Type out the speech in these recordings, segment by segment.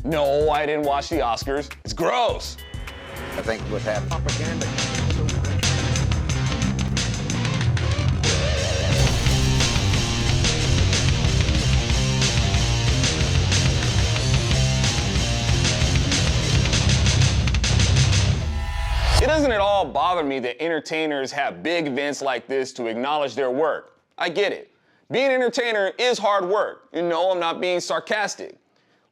No, I didn't watch the Oscars. It's gross. I think what happened. Propaganda. It doesn't at all bother me that entertainers have big events like this to acknowledge their work. I get it. Being an entertainer is hard work. You know, I'm not being sarcastic.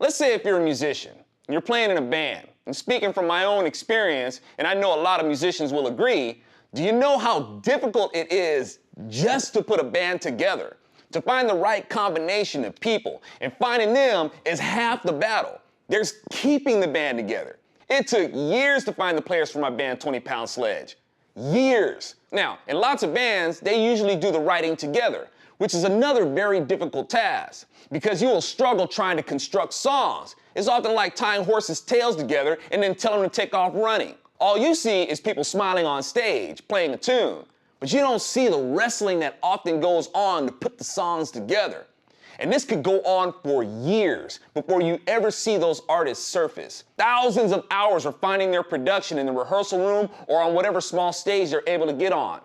Let's say if you're a musician, and you're playing in a band, and speaking from my own experience, and I know a lot of musicians will agree, do you know how difficult it is just to put a band together? To find the right combination of people, and finding them is half the battle. There's keeping the band together. It took years to find the players for my band 20 Pound Sledge. Years. Now, in lots of bands, they usually do the writing together, which is another very difficult task, because you will struggle trying to construct songs. It's often like tying horses' tails together and then telling them to take off running. All you see is people smiling on stage, playing a tune, but you don't see the wrestling that often goes on to put the songs together. And this could go on for years before you ever see those artists surface. Thousands of hours are finding their production in the rehearsal room or on whatever small stage they're able to get on.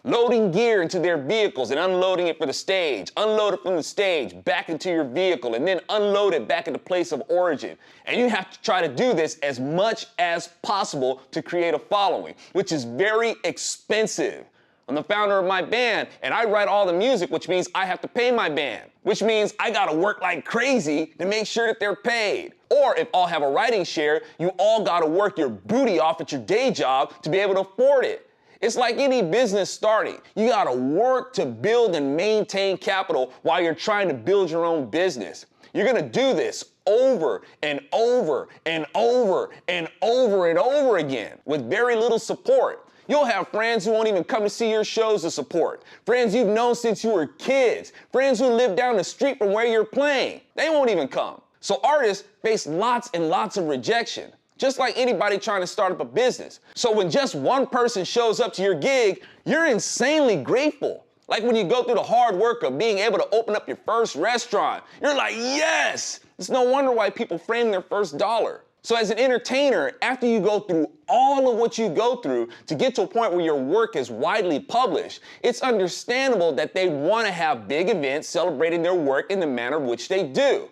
Loading gear into their vehicles and unloading it for the stage, unload it from the stage, back into your vehicle, and then unload it back at the place of origin. And you have to try to do this as much as possible to create a following, which is very expensive. I'm the founder of my band, and I write all the music, which means I have to pay my band, which means I gotta work like crazy to make sure that they're paid. Or if all have a writing share, you all gotta work your booty off at your day job to be able to afford it. It's like any business starting. You gotta work to build and maintain capital while you're trying to build your own business. You're gonna do this over and over and over and over and over again with very little support. You'll have friends who won't even come to see your shows to support. Friends you've known since you were kids. Friends who live down the street from where you're playing. They won't even come. So artists face lots and lots of rejection, just like anybody trying to start up a business. So when just one person shows up to your gig, you're insanely grateful. Like when you go through the hard work of being able to open up your first restaurant. You're like, yes! It's no wonder why people frame their first dollar. So as an entertainer, after you go through all of what you go through to get to a point where your work is widely published, it's understandable that they want to have big events celebrating their work in the manner in which they do.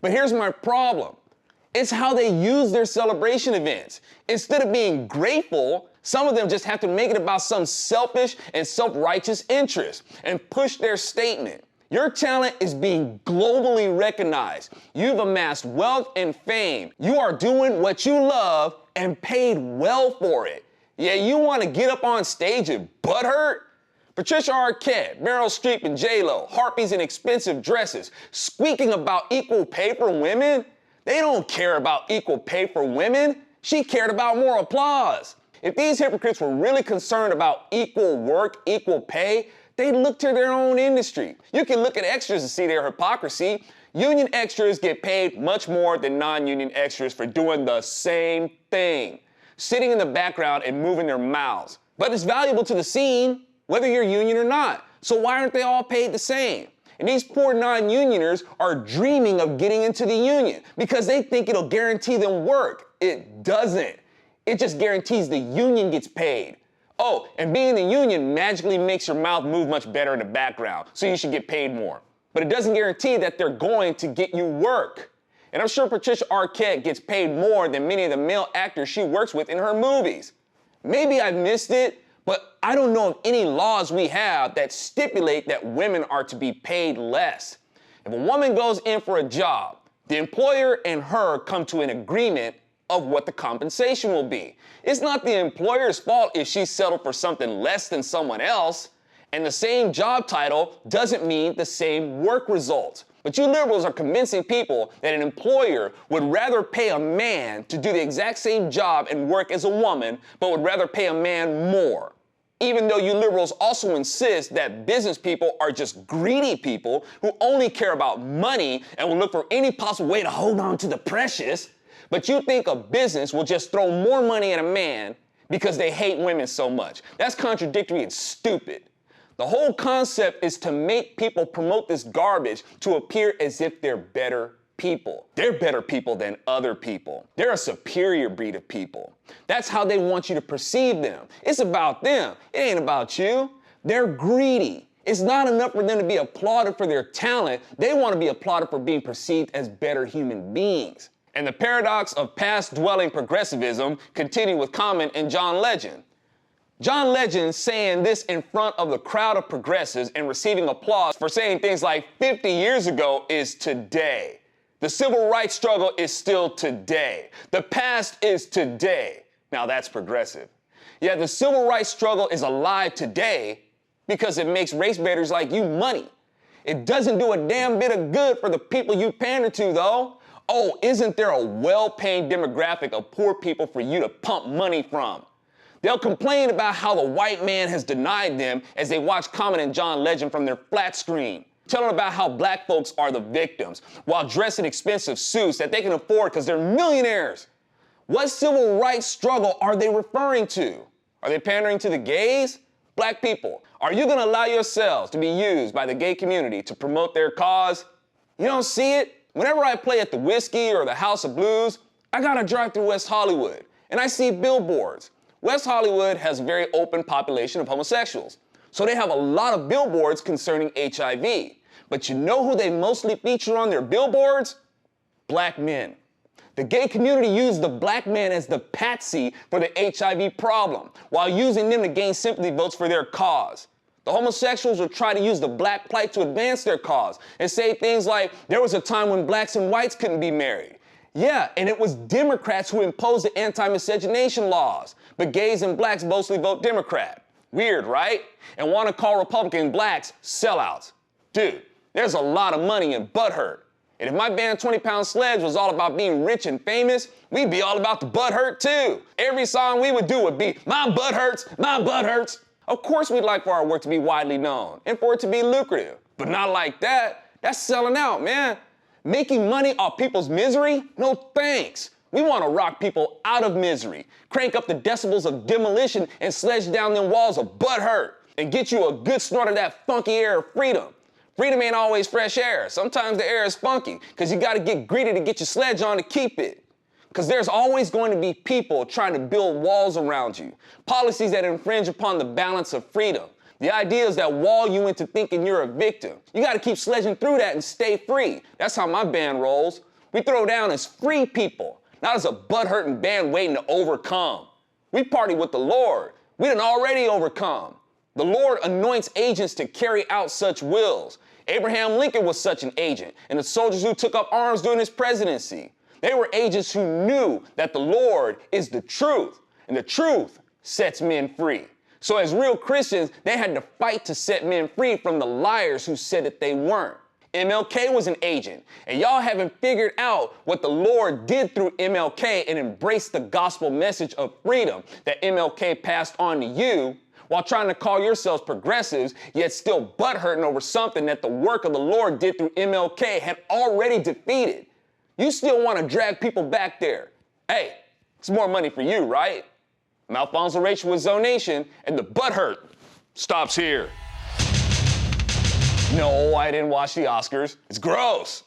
But here's my problem. It's how they use their celebration events. Instead of being grateful, some of them just have to make it about some selfish and self-righteous interest and push their statement. Your talent is being globally recognized. You've amassed wealth and fame. You are doing what you love and paid well for it. Yeah, you want to get up on stage and butthurt? Patricia Arquette, Meryl Streep and J-Lo, harpies in expensive dresses, squeaking about equal pay for women? They don't care about equal pay for women. She cared about more applause. If these hypocrites were really concerned about equal work, equal pay, they look to their own industry. You can look at extras to see their hypocrisy. Union extras get paid much more than non-union extras for doing the same thing, sitting in the background and moving their mouths. But it's valuable to the scene, whether you're union or not. So why aren't they all paid the same? And these poor non-unioners are dreaming of getting into the union because they think it'll guarantee them work. It doesn't. It just guarantees the union gets paid. Oh, and being in the union magically makes your mouth move much better in the background, so you should get paid more. But it doesn't guarantee that they're going to get you work. And I'm sure Patricia Arquette gets paid more than many of the male actors she works with in her movies. Maybe I missed it, but I don't know of any laws we have that stipulate that women are to be paid less. If a woman goes in for a job, the employer and her come to an agreement of what the compensation will be. It's not the employer's fault if she settled for something less than someone else, and the same job title doesn't mean the same work result. But you liberals are convincing people that an employer would rather pay a man to do the exact same job and work as a woman, but would rather pay a man more. Even though you liberals also insist that business people are just greedy people who only care about money and will look for any possible way to hold on to the precious, but you think a business will just throw more money at a man because they hate women so much. That's contradictory and stupid. The whole concept is to make people promote this garbage to appear as if they're better people. They're better people than other people. They're a superior breed of people. That's how they want you to perceive them. It's about them. It ain't about you. They're greedy. It's not enough for them to be applauded for their talent. They want to be applauded for being perceived as better human beings. And the paradox of past-dwelling progressivism continued with comment in John Legend. John Legend saying this in front of the crowd of progressives and receiving applause for saying things like 50 years ago is today. The civil rights struggle is still today. The past is today. Now that's progressive. Yet the civil rights struggle is alive today because it makes race baiters like you money. It doesn't do a damn bit of good for the people you pander to, though. Oh, isn't there a well-paying demographic of poor people for you to pump money from? They'll complain about how the white man has denied them as they watch Common and John Legend from their flat screen, telling about how black folks are the victims while dressed in expensive suits that they can afford because they're millionaires. What civil rights struggle are they referring to? Are they pandering to the gays? Black people, are you going to allow yourselves to be used by the gay community to promote their cause? You don't see it? Whenever I play at the Whiskey or the House of Blues, I gotta drive through West Hollywood, and I see billboards. West Hollywood has a very open population of homosexuals, so they have a lot of billboards concerning HIV. But you know who they mostly feature on their billboards? Black men. The gay community used the black man as the patsy for the HIV problem, while using them to gain sympathy votes for their cause. The homosexuals will try to use the black plight to advance their cause and say things like, there was a time when blacks and whites couldn't be married. Yeah, and it was Democrats who imposed the anti-miscegenation laws, but gays and blacks mostly vote Democrat. Weird, right? And want to call Republican blacks sellouts. Dude, there's a lot of money in butthurt. And if my band 20 Pound Sledge was all about being rich and famous, we'd be all about the butthurt too. Every song we would do would be, my butt hurts, my butt hurts. Of course we'd like for our work to be widely known and for it to be lucrative, but not like that. That's selling out, man. Making money off people's misery? No thanks. We want to rock people out of misery, crank up the decibels of demolition and sledge down them walls of butthurt and get you a good snort of that funky air of freedom. Freedom ain't always fresh air. Sometimes the air is funky because you got to get greedy to get your sledge on to keep it. Because there's always going to be people trying to build walls around you, policies that infringe upon the balance of freedom. The idea is that wall you into thinking you're a victim. You got to keep sledging through that and stay free. That's how my band rolls. We throw down as free people, not as a butt-hurting band waiting to overcome. We party with the Lord. We done already overcome. The Lord anoints agents to carry out such wills. Abraham Lincoln was such an agent, and the soldiers who took up arms during his presidency. They were agents who knew that the Lord is the truth, and the truth sets men free. So as real Christians, they had to fight to set men free from the liars who said that they weren't. MLK was an agent, and y'all haven't figured out what the Lord did through MLK and embraced the gospel message of freedom that MLK passed on to you while trying to call yourselves progressives, yet still butthurting over something that the work of the Lord did through MLK had already defeated. You still want to drag people back there. Hey, it's more money for you, right? I'm Alfonso Rachel with ZoNation, and the butthurt stops here. No, I didn't watch the Oscars. It's gross.